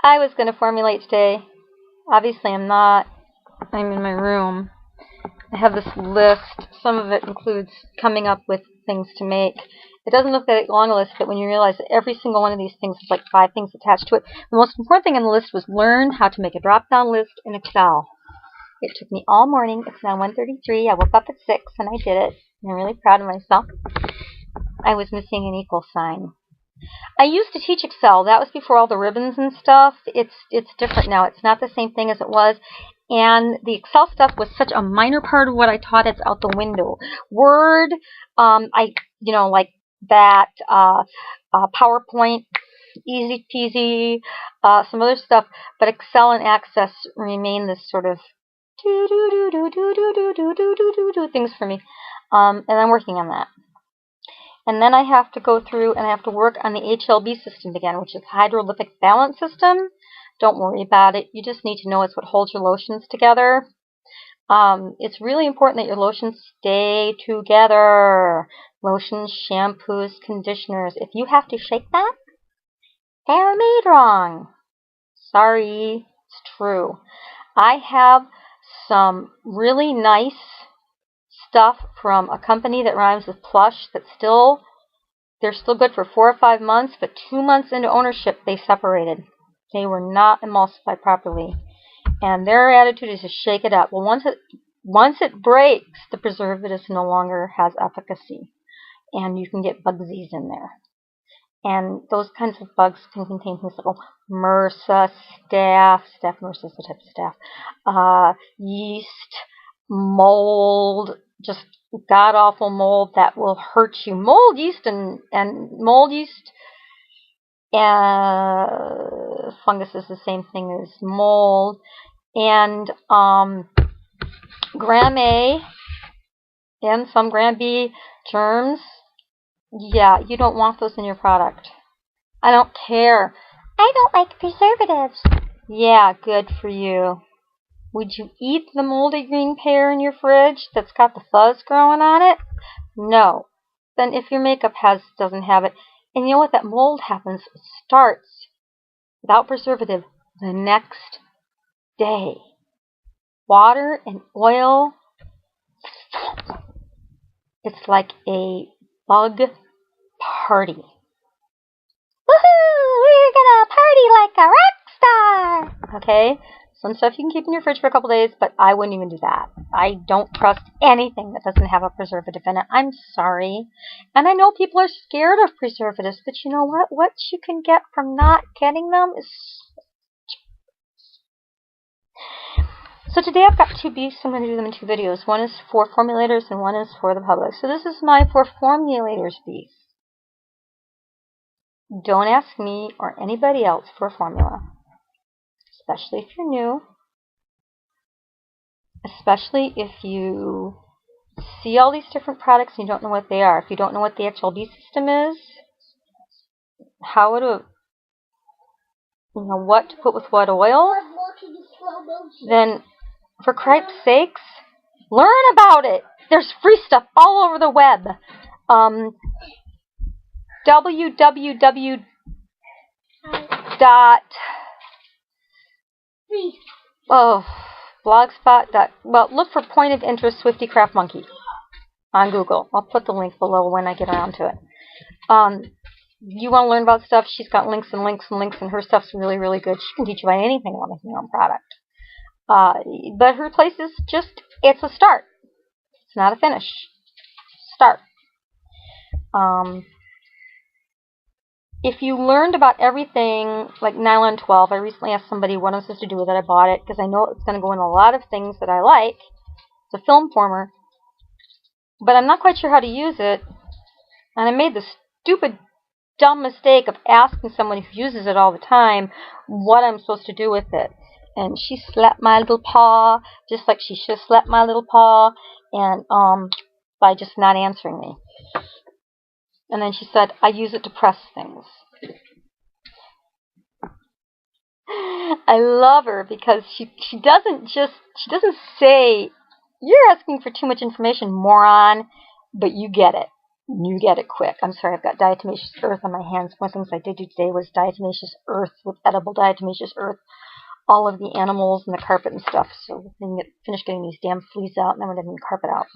I was going to formulate today. Obviously, I'm not. I'm in my room. I have this list. Some of it includes coming up with things to make. It doesn't look that long a list, but when you realize that every single one of these things has like 5 things attached to it, the most important thing on the list was learn how to make a drop-down list in Excel. It took me all morning. It's now 1:33. I woke up at 6 and I did it. I'm really proud of myself. I was missing an equal sign. I used to teach Excel. That was before all the ribbons and stuff. It's different now. It's not the same thing as it was. And the Excel stuff was such a minor part of what I taught. It's out the window. Word, like that, PowerPoint, easy peasy, some other stuff. But Excel and Access remain this sort of things for me. And I'm working on that. And then I have to go through and I have to work on the HLB system again, which is hydrolytic balance system. Don't worry about it. You just need to know it's what holds your lotions together. It's really important that your lotions stay together. Lotions, shampoos, conditioners. If you have to shake that, they're made wrong. Sorry, it's true. I have some really nice stuff from a company that rhymes with plush that's they're still good for 4 or 5 months, but 2 months into ownership they separated. They were not emulsified properly. And their attitude is to shake it up. Well, once it breaks, the preservative no longer has efficacy. And you can get bugsies in there. And those kinds of bugs can contain things like MRSA, staph MRSA is the type of staph, yeast, mold, just god-awful mold that will hurt you. Mold yeast and fungus is the same thing as mold. And gram A and some gram B germs, yeah, you don't want those in your product. I don't care. I don't like preservatives. Yeah, good for you. Would you eat the moldy green pear in your fridge that's got the fuzz growing on it? No. Then if your makeup doesn't have it, and you know what, that mold happens, it starts without preservative the next day. Water and oil, it's like a bug party. Woohoo! We're gonna party like a rock star! Okay? Some stuff you can keep in your fridge for a couple days, but I wouldn't even do that. I don't trust anything that doesn't have a preservative in it. I'm sorry. And I know people are scared of preservatives, but you know what? What you can get from not getting them is... So today I've got 2 beefs. I'm going to do them in 2 videos. One is for formulators and one is for the public. So this is my for formulators beef. Don't ask me or anybody else for a formula. Especially if you're new. Especially if you see all these different products and you don't know what they are. If you don't know what the HLB system is, what to put with what oil, then for Christ's sakes, learn about it. There's free stuff all over the web. Blogspot. Well, look for Point of Interest Swifty Craft Monkey on Google. I'll put the link below when I get around to it. You want to learn about stuff, she's got links and links and links, and her stuff's really, really good. She can teach you about anything about making your own product. But her place is it's a start. It's not a finish. Start. If you learned about everything, like nylon 12, I recently asked somebody what I'm supposed to do with it. I bought it because I know it's going to go in a lot of things that I like. It's a film former. But I'm not quite sure how to use it. And I made the stupid, dumb mistake of asking someone who uses it all the time what I'm supposed to do with it. And she slapped my little paw, just like she should have slapped my little paw, and by just not answering me. And then she said, I use it to press things. I love her because she doesn't say, you're asking for too much information, moron, but you get it. You get it quick. I'm sorry, I've got diatomaceous earth on my hands. One of the things I did do today was diatomaceous earth with edible diatomaceous earth. All of the animals and the carpet and stuff. So we can finish getting these damn fleas out, and then we're getting the carpet out.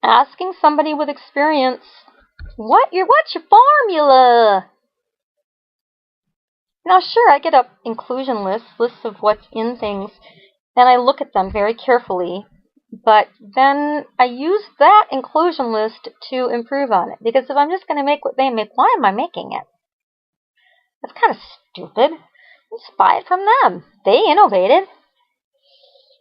Asking somebody with experience, what's your formula? Now, sure, I get up inclusion lists of what's in things, and I look at them very carefully. But then I use that inclusion list to improve on it. Because if I'm just going to make what they make, why am I making it? That's kind of stupid. Let's buy it from them. They innovated.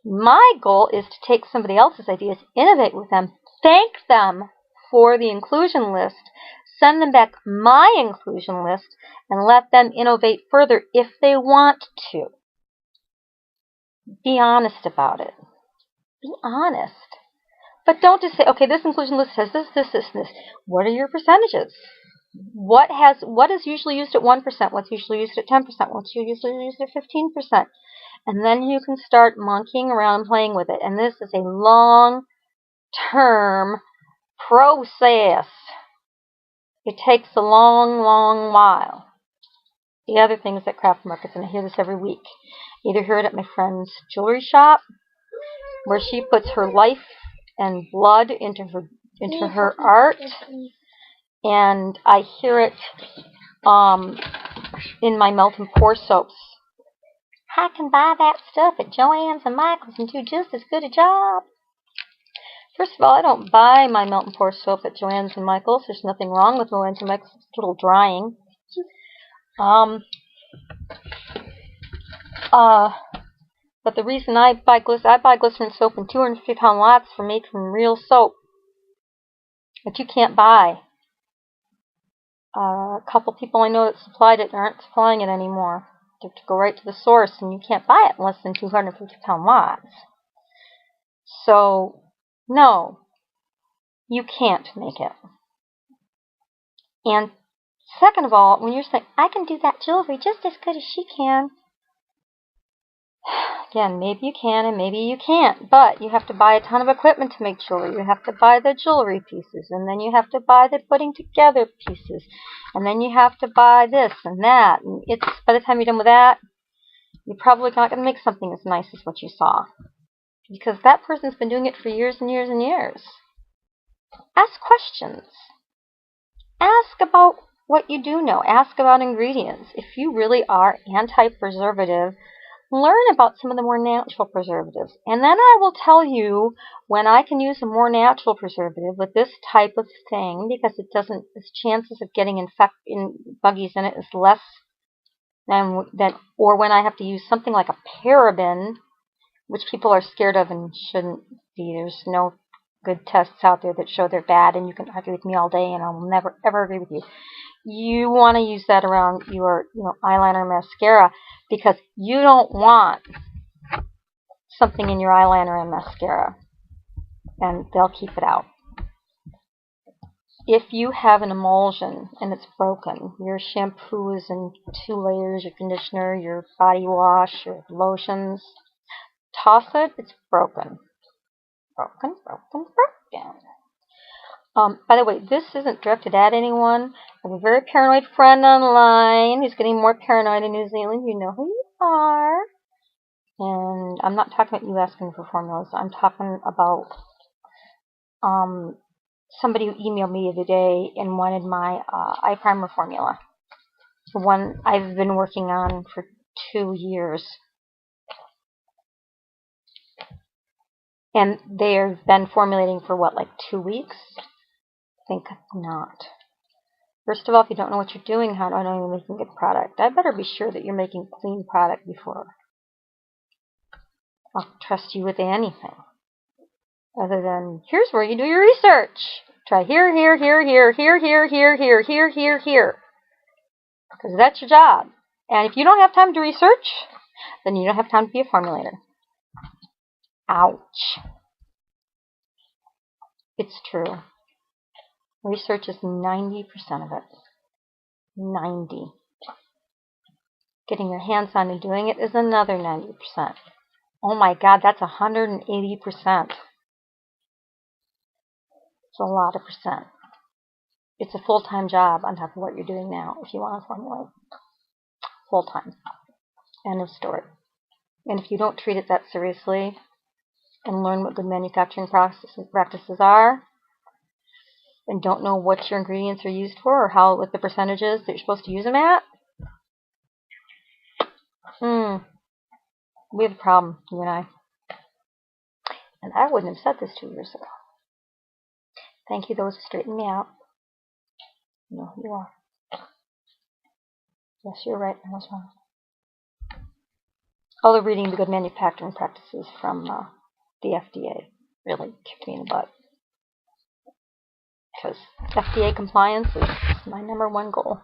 My goal is to take somebody else's ideas, innovate with them, thank them for the inclusion list, send them back my inclusion list, and let them innovate further if they want to. Be honest about it. Be honest. But don't just say, okay, this inclusion list says this, this, this, and this. What are your percentages? What is usually used at 1%? What's usually used at 10%? What's usually used at 15%? And then you can start monkeying around playing with it. And this is a long-term process. It takes a long, long while. The other thing is at craft markets, and I hear this every week. I either hear it at my friend's jewelry shop, where she puts her life and blood into her art, and I hear it in my melt and pour soaps. I can buy that stuff at Joann's and Michael's and do just as good a job. First of all, I don't buy my melt and pour soap at Joann's and Michael's. There's nothing wrong with Joann's and Michael's. It's a little drying. But the reason I buy glycerin soap in 250-pound lots made from real soap that you can't buy. A couple people I know that supplied it aren't supplying it anymore. You have to go right to the source, and you can't buy it in less than 250-pound lots. So, no, you can't make it. And second of all, when you're saying, I can do that jewelry just as good as she can, again, maybe you can and maybe you can't, but you have to buy a ton of equipment to make jewelry. You have to buy the jewelry pieces, and then you have to buy the putting together pieces, and then you have to buy this and that. And it's by the time you're done with that, you're probably not going to make something as nice as what you saw, because that person's been doing it for years and years and years. Ask questions. Ask about what you do know. Ask about ingredients. If you really are anti-preservative, learn about some of the more natural preservatives. And then I will tell you when I can use a more natural preservative with this type of thing, because it doesn't, its chances of getting buggies in it is less than, or when I have to use something like a paraben, which people are scared of and shouldn't be. There's no good tests out there that show they're bad, and you can argue with me all day and I'll never ever agree with you. You want to use that around your eyeliner, mascara, because you don't want something in your eyeliner and mascara, and they'll keep it out. If you have an emulsion and it's broken, your shampoo is in 2 layers, your conditioner, your body wash, your lotions, toss it, it's broken. Broken. By the way, this isn't directed at anyone. I have a very paranoid friend online who's getting more paranoid in New Zealand. You know who you are. And I'm not talking about you asking for formulas. I'm talking about somebody who emailed me the other day and wanted my eye primer formula. The one I've been working on for 2 years. And they've been formulating for what, like 2 weeks? I think not. First of all, if you don't know what you're doing, how do I know you're making good product? I better be sure that you're making clean product before I'll trust you with anything. Other than, here's where you do your research. Try here. Because that's your job. And if you don't have time to research, then you don't have time to be a formulator. Ouch. It's true. Research is 90% of it. 90. Getting your hands on and doing it is another 90%. Oh my God, that's 180%. It's a lot of percent. It's a full-time job on top of what you're doing now if you want to formulate. Full-time. End of story. And if you don't treat it that seriously and learn what good manufacturing practices are and don't know what your ingredients are used for or what the percentages that you're supposed to use them at, we have a problem, you and I. And I wouldn't have said this 2 years ago. Thank you, those who straightened me out. You know who you are. Yes, you're right. I was wrong. Although reading the good manufacturing practices from the FDA really kicked me in the butt. Because FDA compliance is my #1 goal.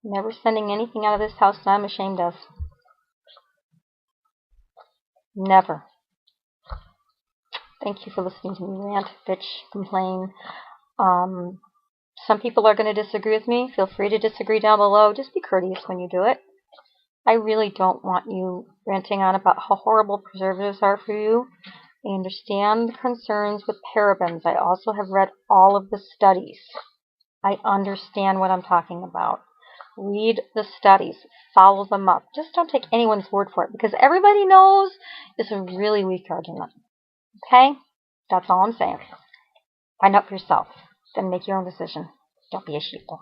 Never sending anything out of this house that I'm ashamed of. Never. Thank you for listening to me rant, bitch, complain. Some people are going to disagree with me. Feel free to disagree down below. Just be courteous when you do it. I really don't want you ranting on about how horrible preservatives are for you. I understand the concerns with parabens. I also have read all of the studies. I understand what I'm talking about. Read the studies. Follow them up. Just don't take anyone's word for it, because everybody knows it's a really weak argument. Okay? That's all I'm saying. Find out for yourself. Then make your own decision. Don't be a sheeple.